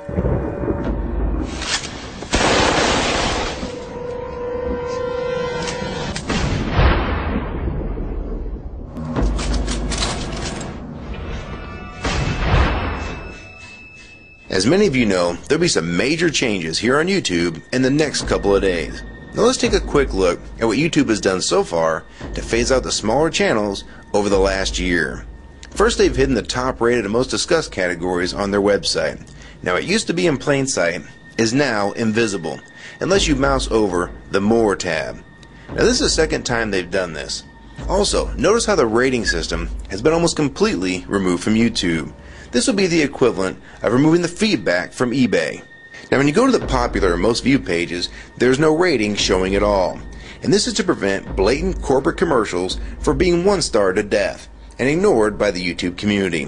As many of you know, there'll be some major changes here on YouTube in the next couple of days. Now let's take a quick look at what YouTube has done so far to phase out the smaller channels over the last year. First, they've hidden the top rated and most discussed categories on their website. Now, it used to be in plain sight, is now invisible, unless you mouse over the More tab. Now this is the second time they've done this. Also, notice how the rating system has been almost completely removed from YouTube. This will be the equivalent of removing the feedback from eBay. Now when you go to the popular or most viewed pages, there's no rating showing at all. And this is to prevent blatant corporate commercials for being one-starred to death and ignored by the YouTube community.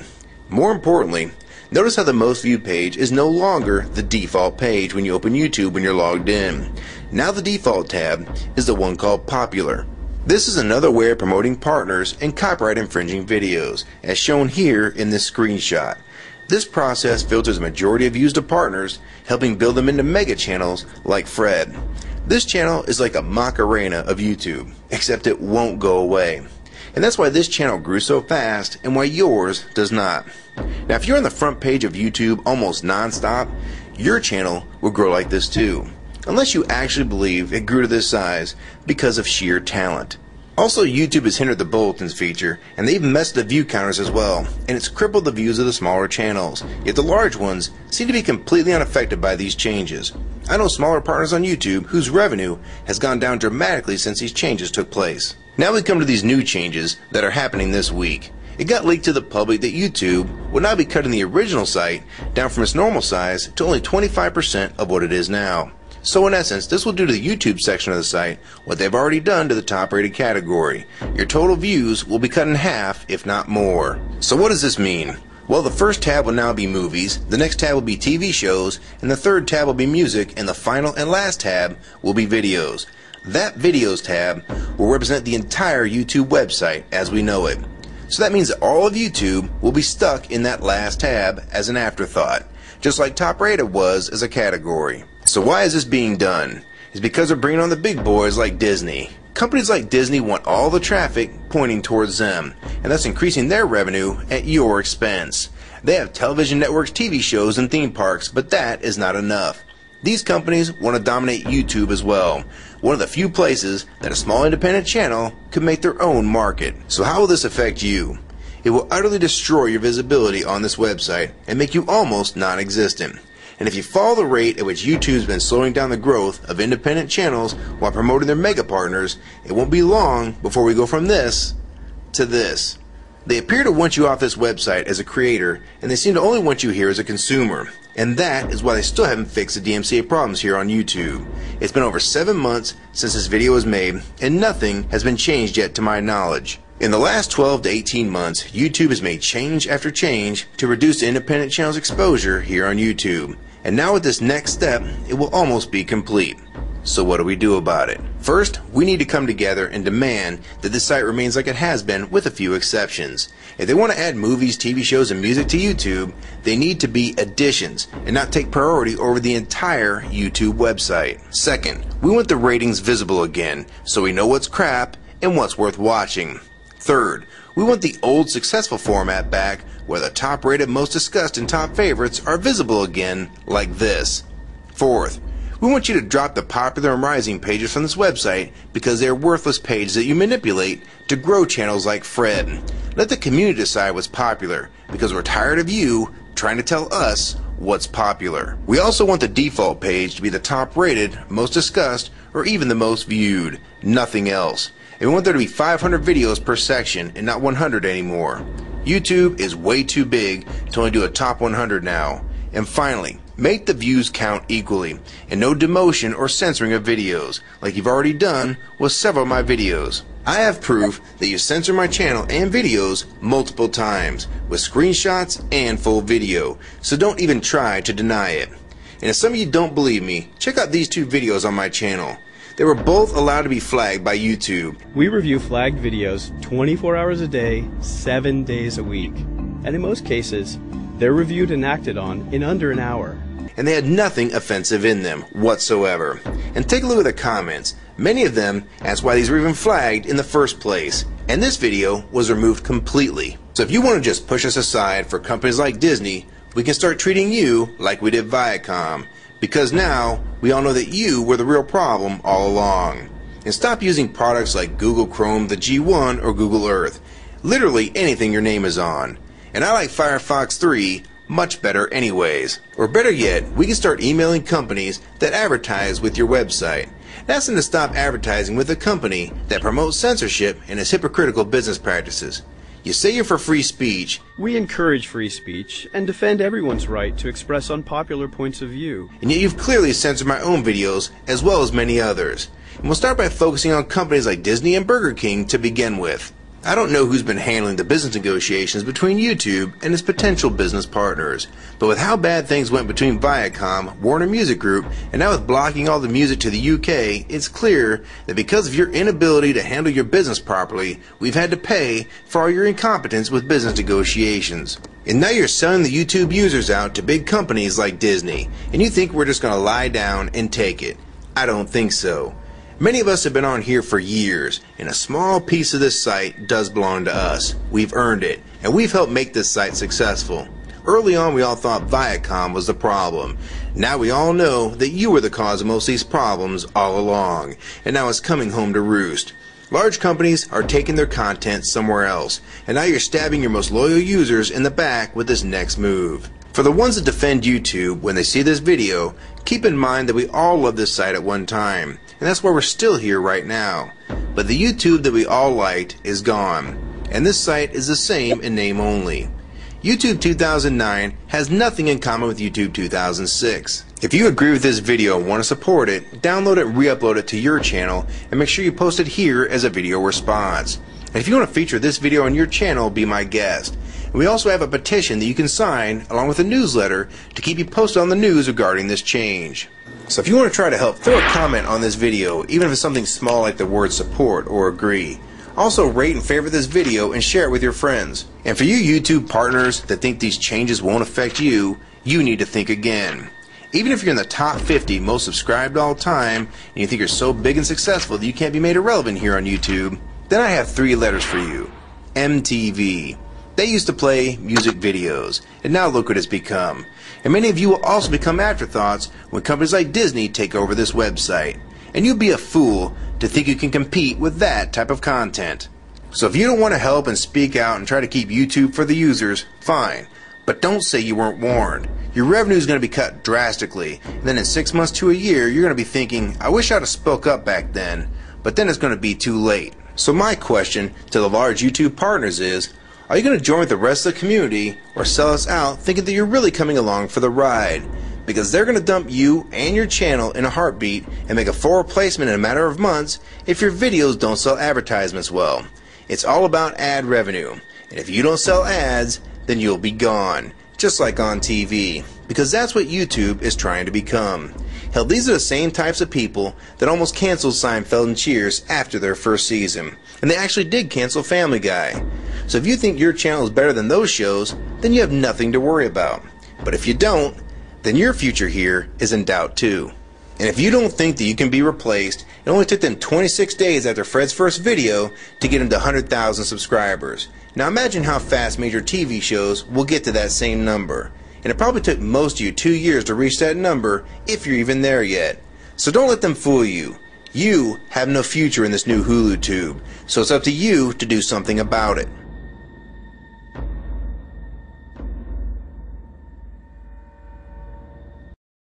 More importantly, notice how the most viewed page is no longer the default page when you open YouTube when you're logged in. Now the default tab is the one called Popular. This is another way of promoting partners and copyright infringing videos, as shown here in this screenshot. This process filters a majority of views to partners, helping build them into mega channels like Fred. This channel is like a Macarena of YouTube, except it won't go away. And that's why this channel grew so fast and why yours does not. Now if you're on the front page of YouTube almost non-stop, your channel will grow like this too. Unless you actually believe it grew to this size because of sheer talent. Also, YouTube has hindered the bulletins feature, and they've messed the view counters as well, and it's crippled the views of the smaller channels. Yet the large ones seem to be completely unaffected by these changes. I know smaller partners on YouTube whose revenue has gone down dramatically since these changes took place. Now we come to these new changes that are happening this week. It got leaked to the public that YouTube will now be cutting the original site down from its normal size to only 25% of what it is now. So in essence, this will do to the YouTube section of the site what they've already done to the top rated category. Your total views will be cut in half, if not more. So what does this mean? Well, the first tab will now be movies, the next tab will be TV shows, and the third tab will be music, and the final and last tab will be videos. That videos tab will represent the entire YouTube website as we know it. So that means that all of YouTube will be stuck in that last tab as an afterthought, just like top rated was as a category. So why is this being done? It's because they're bringing on the big boys like Disney. Companies like Disney want all the traffic pointing towards them, and thus increasing their revenue at your expense. They have television networks, TV shows, and theme parks, but that is not enough. These companies want to dominate YouTube as well, one of the few places that a small independent channel could make their own market. So how will this affect you? It will utterly destroy your visibility on this website and make you almost non-existent. And if you follow the rate at which YouTube's been slowing down the growth of independent channels while promoting their mega partners, it won't be long before we go from this to this. They appear to want you off this website as a creator, and they seem to only want you here as a consumer. And that is why they still haven't fixed the DMCA problems here on YouTube. It's been over 7 months since this video was made, and nothing has been changed yet to my knowledge. In the last 12 to 18 months, YouTube has made change after change to reduce the independent channel's exposure here on YouTube. And now with this next step, it will almost be complete. So what do we do about it? First, we need to come together and demand that this site remains like it has been with a few exceptions. If they want to add movies, TV shows, and music to YouTube, they need to be additions and not take priority over the entire YouTube website. Second, we want the ratings visible again so we know what's crap and what's worth watching. Third, we want the old successful format back where the top rated, most discussed, and top favorites are visible again like this. Fourth, we want you to drop the popular and rising pages from this website because they are worthless pages that you manipulate to grow channels like Fred. Let the community decide what's popular because we're tired of you trying to tell us what's popular. We also want the default page to be the top rated, most discussed, or even the most viewed. Nothing else. And we want there to be 500 videos per section and not 100 anymore. YouTube is way too big to only do a top 100 now. And finally, make the views count equally, and no demotion or censoring of videos, like you've already done with several of my videos. I have proof that you censor my channel and videos multiple times, with screenshots and full video, so don't even try to deny it. And if some of you don't believe me, check out these two videos on my channel. They were both allowed to be flagged by YouTube. We review flagged videos 24 hours a day, 7 days a week. And in most cases, They're reviewed and acted on in under an hour. And they had nothing offensive in them whatsoever. And take a look at the comments. Many of them asked why these were even flagged in the first place. And this video was removed completely. So if you want to just push us aside for companies like Disney, we can start treating you like we did Viacom. Because now, we all know that you were the real problem all along. And stop using products like Google Chrome, the G1, or Google Earth. Literally anything your name is on. And I like Firefox 3 much better anyways. Or better yet, we can start emailing companies that advertise with your website. Ask them to stop advertising with a company that promotes censorship and has hypocritical business practices. You say you're for free speech. We encourage free speech and defend everyone's right to express unpopular points of view. And yet you've clearly censored my own videos as well as many others. And we'll start by focusing on companies like Disney and Burger King to begin with. I don't know who's been handling the business negotiations between YouTube and its potential business partners, but with how bad things went between Viacom, Warner Music Group, and now with blocking all the music to the UK, it's clear that because of your inability to handle your business properly, we've had to pay for all your incompetence with business negotiations. And now you're selling the YouTube users out to big companies like Disney, and you think we're just going to lie down and take it. I don't think so. Many of us have been on here for years, and a small piece of this site does belong to us. We've earned it, and we've helped make this site successful. Early on, we all thought Viacom was the problem. Now we all know that you were the cause of most of these problems all along, and now it's coming home to roost. Large companies are taking their content somewhere else, and now you're stabbing your most loyal users in the back with this next move. For the ones that defend YouTube, when they see this video, keep in mind that we all loved this site at one time, and that's why we're still here right now. But the YouTube that we all liked is gone, and this site is the same in name only. YouTube 2009 has nothing in common with YouTube 2006. If you agree with this video and want to support it, download it and re-upload it to your channel, and make sure you post it here as a video response. And if you want to feature this video on your channel, be my guest. And we also have a petition that you can sign along with a newsletter to keep you posted on the news regarding this change. So if you want to try to help, throw a comment on this video, even if it's something small like the word support or agree. Also rate and favorite this video and share it with your friends. And for you YouTube partners that think these changes won't affect you, you need to think again. Even if you're in the top 50 most subscribed all time, and you think you're so big and successful that you can't be made irrelevant here on YouTube, then I have 3 letters for you. MTV. They used to play music videos, and now look what it's become. And many of you will also become afterthoughts when companies like Disney take over this website. And you'd be a fool to think you can compete with that type of content. So if you don't want to help and speak out and try to keep YouTube for the users, fine. But don't say you weren't warned. Your revenue is going to be cut drastically, and then in 6 months to a year, you're going to be thinking, I wish I'd have spoke up back then, but then it's going to be too late. So my question to the large YouTube partners is, are you going to join with the rest of the community or sell us out thinking that you're really coming along for the ride? Because they're going to dump you and your channel in a heartbeat and make a full replacement in a matter of months if your videos don't sell advertisements well. It's all about ad revenue. And if you don't sell ads, then you'll be gone. Just like on TV. Because that's what YouTube is trying to become. Hell, these are the same types of people that almost canceled Seinfeld and Cheers after their first season. And they actually did cancel Family Guy. So if you think your channel is better than those shows, then you have nothing to worry about. But if you don't, then your future here is in doubt too. And if you don't think that you can be replaced, it only took them 26 days after Fred's first video to get him to 100,000 subscribers. Now imagine how fast major TV shows will get to that same number. And it probably took most of you 2 years to reach that number, if you're even there yet. So don't let them fool you. You have no future in this new Hulu tube, so it's up to you to do something about it.